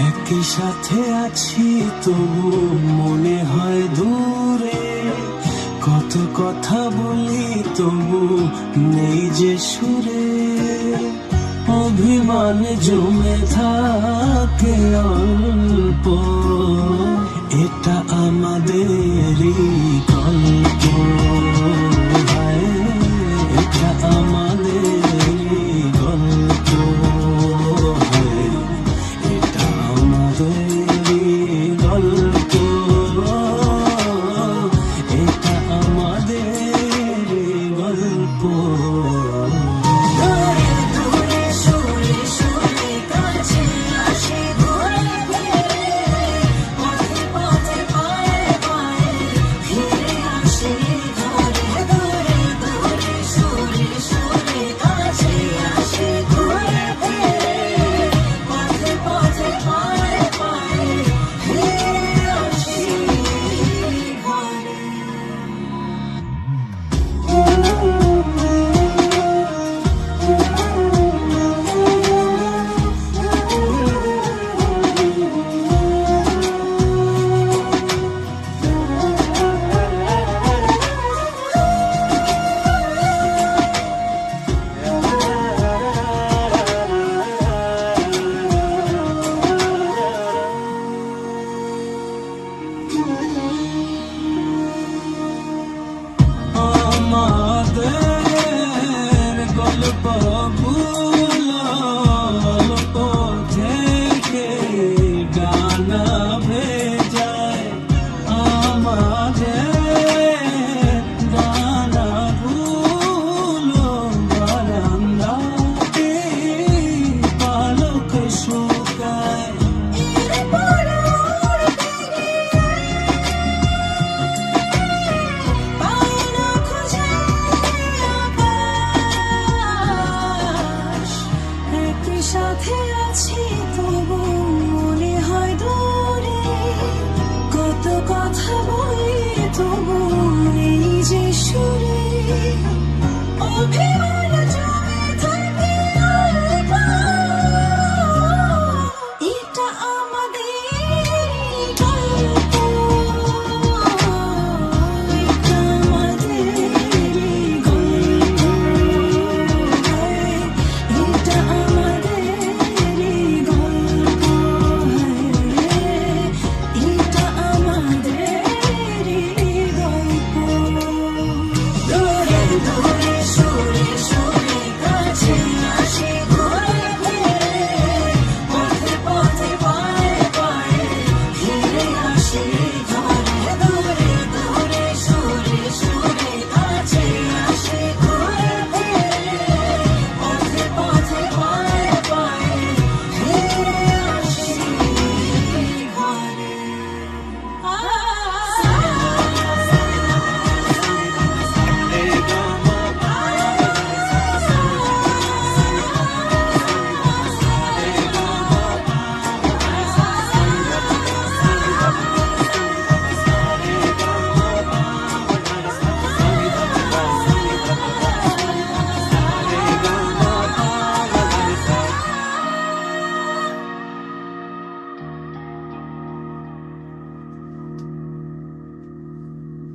একই সাথে আছি তবু মনে হয় দূরে, কত কথা বলি তবু নেই যে সুরে, অভিমান জমে থাকে অল্প, এটা আমাদেরই গল্প, এটা আমাদেরই গল্প, এটা আমাদেরই গল্প, এটা আমাদেরই গল্প। সাথে আছি তবু মনে হয় দূরে, কত কথা বলি তবু এই যে সুরে, অভিমান জমে থাকে অল্প, এটা আমাদেরই গল্প, এটা আমাদেরই গল্প, এটা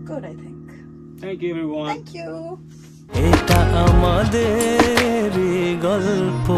good, I think. Thank you, everyone. Thank you. এটা আমাদেরই গল্প।